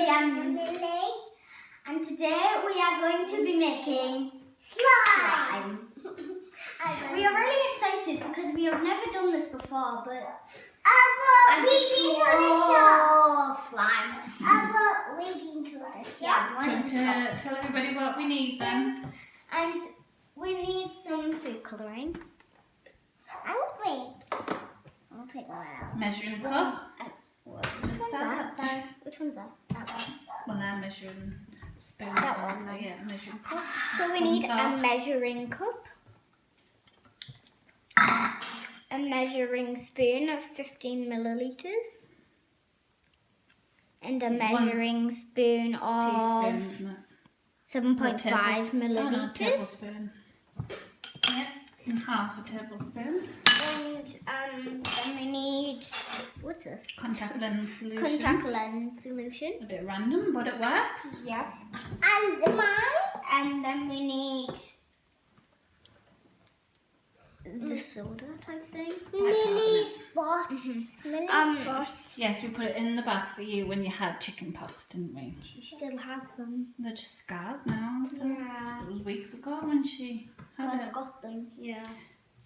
and Lily, and today we are going to be making slime. We are really excited because we have never done this before, but I just love slime. We've been to this. Want to tell everybody what we need then? And we need some food colouring. I'll pick one out. Measuring cup. Which one's that? Which one's that? That one. Well, now measuring spoons. That one. Yeah, measuring cup. So we need a measuring cup, a measuring spoon of 15 millilitres, and a measuring spoon of teaspoon, 7.5 millilitres. Yeah, and half a tablespoon. And then we need, what's this? Contact lens solution. Contact lens solution. A bit random, but it works. Yep. And then we need the soda type thing. Lily spots. Yes, we put it in the bath for you when you had chicken pox, didn't we? She still has them. They're just scars now. Yeah. It was weeks ago when she had I've it. got them. Yeah.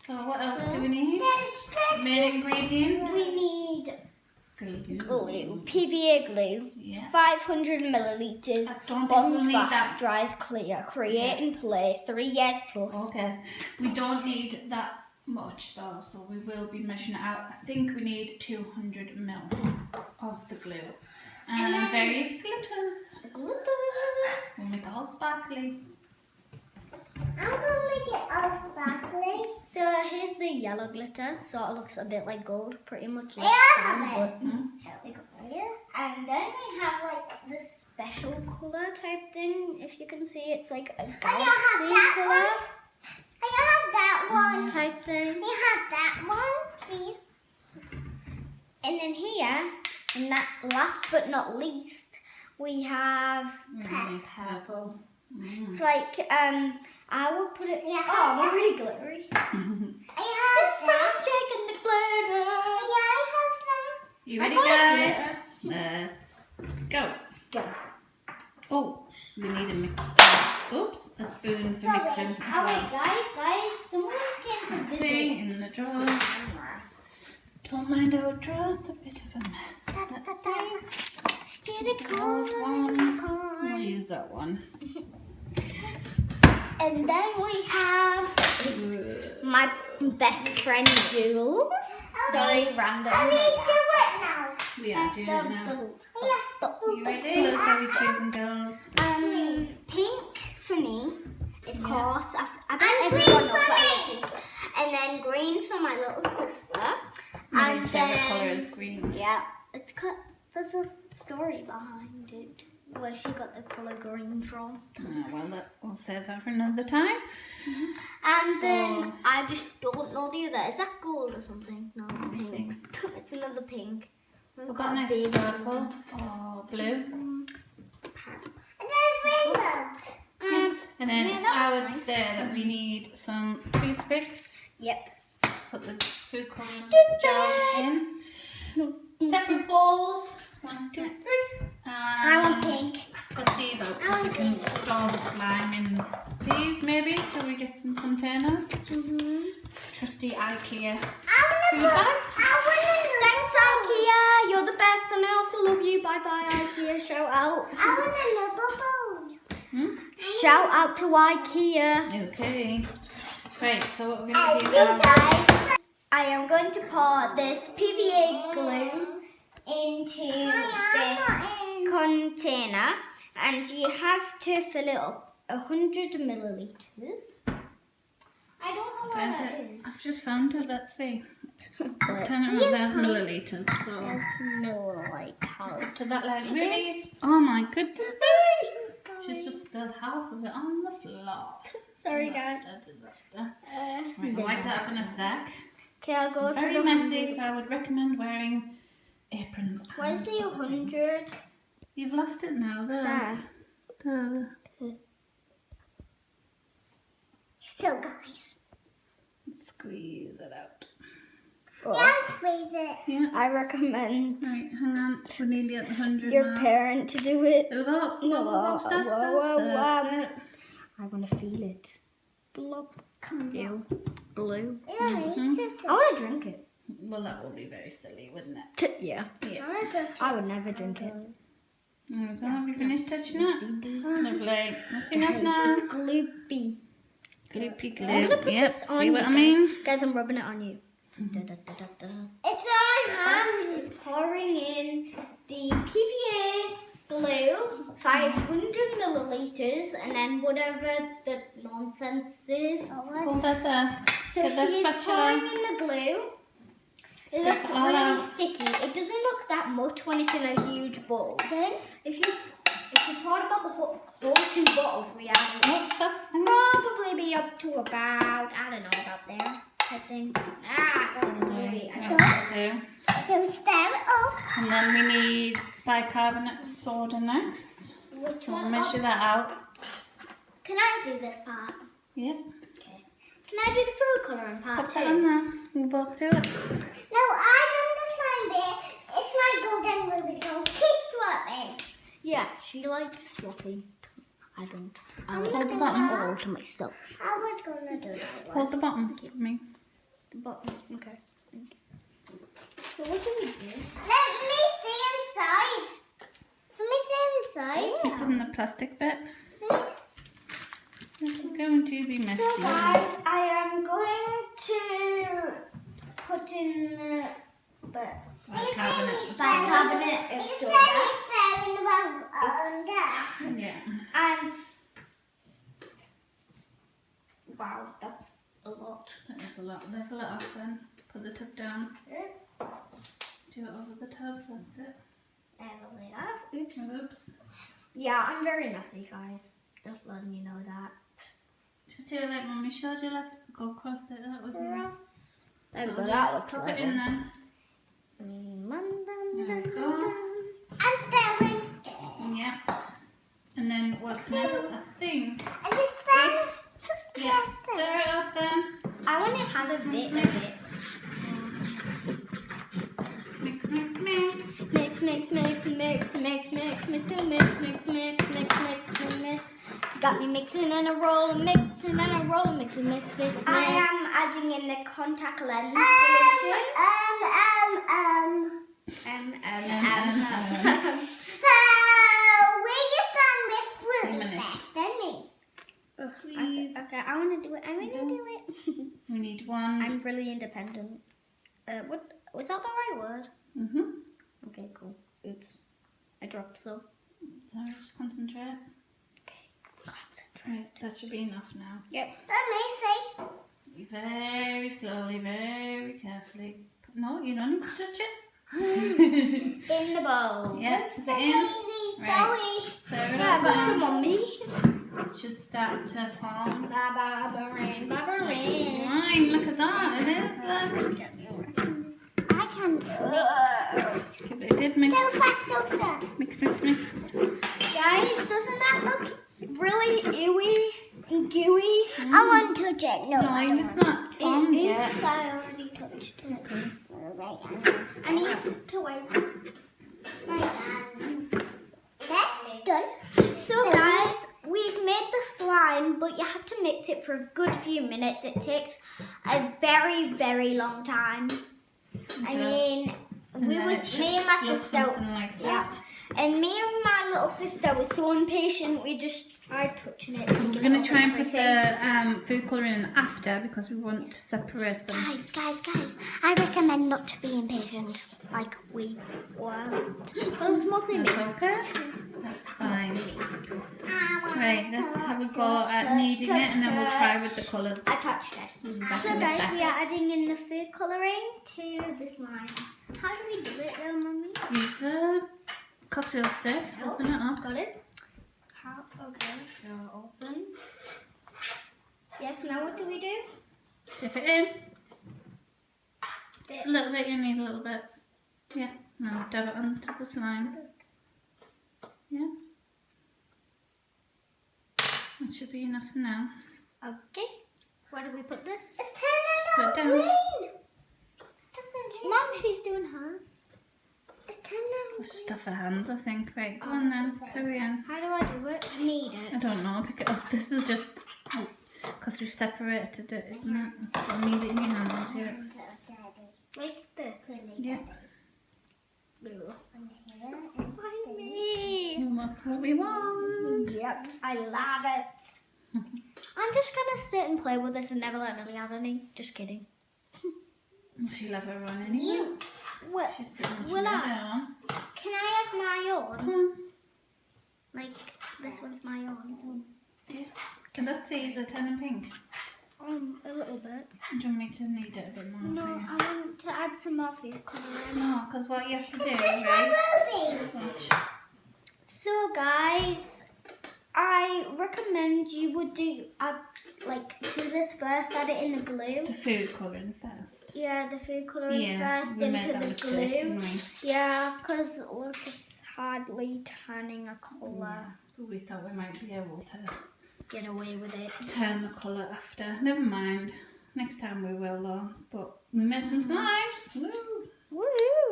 So what else do we need? Main ingredient? We need glue. PVA glue. Yeah. 500 millilitres. I don't think Bonds we'll need fast, that. dries clear. Create and play. 3 years plus. Okay. We don't need that much though, so we will be measuring it out. I think we need 200 ml of the glue. And various glitters. We'll make it all sparkly. I'm going to make it all sparkly. So here's the yellow glitter. So it looks a bit like gold, pretty much like sand. But, and then we have like this special colour type thing. If you can see, it's like a galaxy colour. I have that one type thing. We have that one, please. And then here, and that last but not least, we have purple. It's like I will put it. Yeah, oh, I'm already glittery. I have that. Chicken the glitter. Yeah, I have that. You ready, guys? Let's go. Go. Oh, we need a spoon for mixing as Oh well. wait, guys, someone came to Mixing in the drawer. Don't mind our drawer, it's a bit of a mess. Let's see. Here it Old one. We'll comes. use that one. And then we have my best friend Jules. Sorry, random. We are doing it now. You ready? Let's how we choosing girls. Pink for me, of course. I bet everyone knows that I love pink. And then green for my little sister. My favourite colour is green. Yeah, there's a story behind it. Where she got the colour green from. Well, we'll save that for another time. And then I just don't know the other. Is that gold or something? No, it's pink. It's another pink. We've got a nice purple or blue. And there's rainbow. And then I would say that we need some toothpicks. Yep. To put the food colouring gel in. Separate bowls. 1, 2, 3. I want pink. I've got these out because we can store the slime in these maybe till we get some containers. Trusty IKEA food bags. Thanks IKEA, you're the best and I also love you. Bye bye IKEA, shout out. I want another bowl. Shout out to IKEA. Okay. Right, so what we're going to do now. Guys, I am going to pour this PVA glue into this container and you have to fill it up 100 millilitres. I don't know what that is. I've just found it, let's see. 10 there's millilitres. So There's milliliters. just up to that like really. Oh my goodness me! She's just spilled half of it on the floor. Sorry guys. Disaster. Right, we'll wipe that up in a sec. Okay, I'll go It's to very the messy, 100. so I would recommend wearing aprons. Where's the 100? You've lost it now, there. There. So guys. Squeeze it out. Squeeze it. Yeah. I recommend Right, hang on. We're nearly at the 100 your now. parent to do it. There we go. Whoa, stop. That's it. I want to feel it. Blop. Ew. Blue. Mhm. I want to drink it. Well, that would be very silly, wouldn't it? Yeah. Yeah. I would never drink it. There we go. Have you finished touching it? Lovely. That's enough now. It's gloopy. Gloopy I'm gonna glue. put Yep. this on See you, what I guys. mean? Guys, I'm rubbing it on you. It's on my hands. It's pouring in the PVA glue, 500 milliliters, and then whatever the nonsense is. Hold that there. So Get that she is spatula. pouring in the glue. It looks Spatula. really sticky. It doesn't look that much when it's in a huge bowl. Then, if you poured about the whole 2 bottles we have, Oh, stop. Hang on. probably be up to about, I don't know, about there. I think. Maybe. I Right, don't. that'll do. So stir it up. And then we need bicarbonate soda next. Which So we'll one? measure that out. Can I do this part? Yep. Okay. Can I do the food colouring part Pop that on there. We'll both do it. No, I don't understand it. It's my golden Rubik's Cube. Keep swapping. Yeah, she likes swapping. I don't. I Hold like the bottom. all to myself. I was gonna do that one. Hold the bottom for me. The bottom. Okay. Thank you. So what do we do? Let me see inside. Let me see inside. It's in the plastic bit. This is going to be messy. So guys, I am going to put in the bicarbonate of soda. Yeah. And wow, that's a lot. That is a lot. Level it off then. Put the tub down. Do it over the tub. That's it. Level it off. Oops. Oops. Yeah, I'm very messy, guys. Just letting you know that. Just do it like Mummy showed you. Like go across it. That was Yes. There we That'll go. do. That looks Pop like it in then. There we go. I'm stirring. Yeah. And then what's next? I think. And this sounds Yes. Stir it up then. I want to have a bit of it. Mix, mix, mix. Mix, mix, mix, mix, mix, mix, mix, mix, mix, mix, mix, mix. Got me mixing and a roll, mixing and a roll, mixing, mix, mix, mix. I am adding in the contact lens solution. So we just done with fruit first, then me. Please. Okay, I want to do it. I want to do it. We need one. I'm really independent. What was that the right word? Mhm. Okay, cool. Oops, I dropped so. Sorry, just concentrate. Okay, concentrate. Right, that should be enough now. Yep. Let me Very slowly, very carefully. No, you don't need to touch it. see. In the bowl. Yeah, put it in. Right, stir it Yeah, I up got now. some on me. It should start to form. Babarin. Fine, look at that. It is. I can switch. Okay, but it did mix. So fast, so fast. Mix, mix, mix. Guys, doesn't that look really ooey and gooey? I want to touch it. No, No, it's not formed yet. Oops, I already touched it. Okay. Right, I need to wipe my hands. That's done. So guys, we've made the slime, but you have to mix it for a good few minutes. It takes a very, very long time. I mean, And me then it and should my look sister, something like yeah, that. and me and my little sister were so impatient. We just tried touching it. We're going to try and put the food colouring in after because we want to separate them. Guys, I recommend not to be impatient like we were. Well, it's mostly me. That's okay. That's fine. Right, let's have a go at kneading it and then we'll try with the colours. I touched it. We'll be back So in a guys, sec. we are adding in the food colouring to the slime. How do we do it though, Mummy? Use the cocktail stick, open it up. Got it? How? Okay, so open. Yes, now what do we do? Dip it in. Just a little bit, you need a little bit. Yeah, now dab it onto the slime. Yeah. That should be enough for now. Okay. Where do we put this? It's Put it down. green. Doesn't Mum, she's doing hers. It's 10 now. Stuff her hands, I think. Right, go on then. Carry on. How do I do it? I need I it. don't know. Pick it up. This is just because we've separated it, isn't it? So you need it in your hands here. Like this. Yeah. Slimy. That's what we want. Yep, I love it. I'm just gonna sit and play with this and never let Lily have any. Just kidding. She'll have her run anyway. Well, She's pretty much will made I? her own. Can I have my own? Come on. Like, this one's my own. Yeah. Can that see the tan and pink? A little bit. Do you want me to knead it a bit more? No, for you? I want to add some more for you colouring. No, because what you have to do, right? Watch. So, guys, I recommend you would do this first. Add it in the glue. The food colouring first. Yeah, the food colouring Yeah, first we made into that the mistake, glue. didn't we? Yeah, because look, it's hardly turning a colour. Yeah, but we thought we might be able to Get away with it. turn the colour after. Never mind. Next time we will though. But we made some slime. Woo! Woo!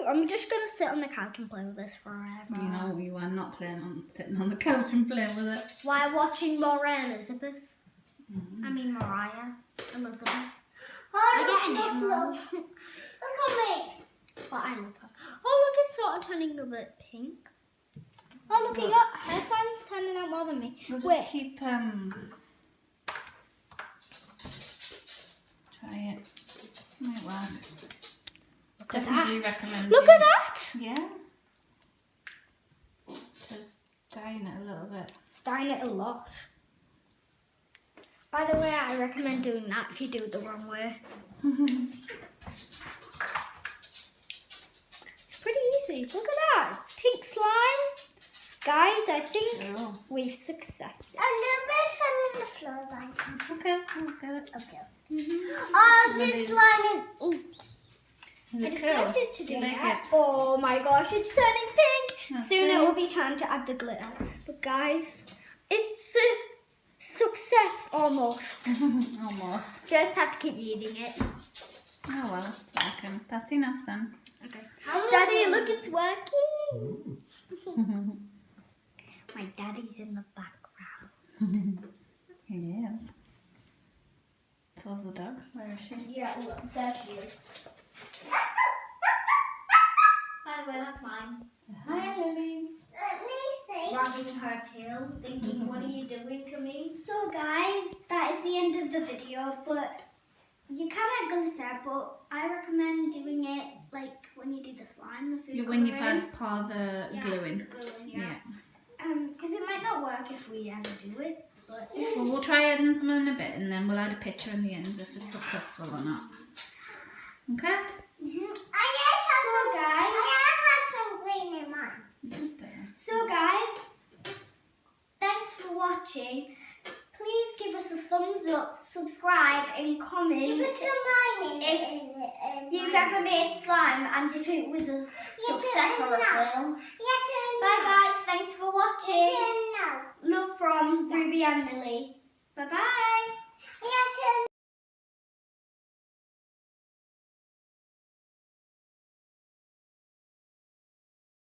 I'm just gonna sit on the couch and play with this forever. You know, you are not planning on sitting on the couch and playing with it. While watching Mariah Elizabeth. Mm-hmm. I mean Mariah Elizabeth. Oh, I get a look, name look, wrong. look at me. But I love her. Oh look, it's sort of turning a bit pink. Oh look, your hairstyle's turning out more than me. We'll just Wait. keep try it. Might work. Look at Definitely that. recommend. Look you- at that. Yeah. Just dyeing it a little bit. It's dyeing it a lot. By the way, I recommend doing that if you do it the wrong way. It's pretty easy. Look at that. It's pink slime. Guys, I think Oh. we've successed A little bit fell on the floor, like. Okay, I'll get it. Okay. it. Oh, this slime is easy. Is I it decided cool? to Do you do like that. it? Oh my gosh, it's turning pink. That's Soon it it. will be time to add the glitter. But guys, it's a success almost. Almost. Just have to keep eating it. Oh well, I reckon that's enough then. Okay. Daddy, look, it's working. My daddy's in the background. He is. So's the dog. Where is she? Yeah, look, there she is. By the way, that's mine. Hi, Lily. Let me see. Wagging her tail, thinking, what are you doing to me? So guys, that is the end of the video, but you can add glitter, but I recommend doing it like when you do the slime, the food When you colouring. first pour the glue in. The glue in, Yeah. Because it might not work if we ever do it, but Well, we'll try adding some in a bit and then we'll add a picture in the end if it's successful or not. Okay? So guys, I have some green in mine. Yes, there. So guys, thanks for watching. Please give us a thumbs up, subscribe and comment You put some mine in if you've ever made slime and if it was a success or a fail. Bye guys, thanks for watching. No. Love from Ruby and Lily. Bye bye.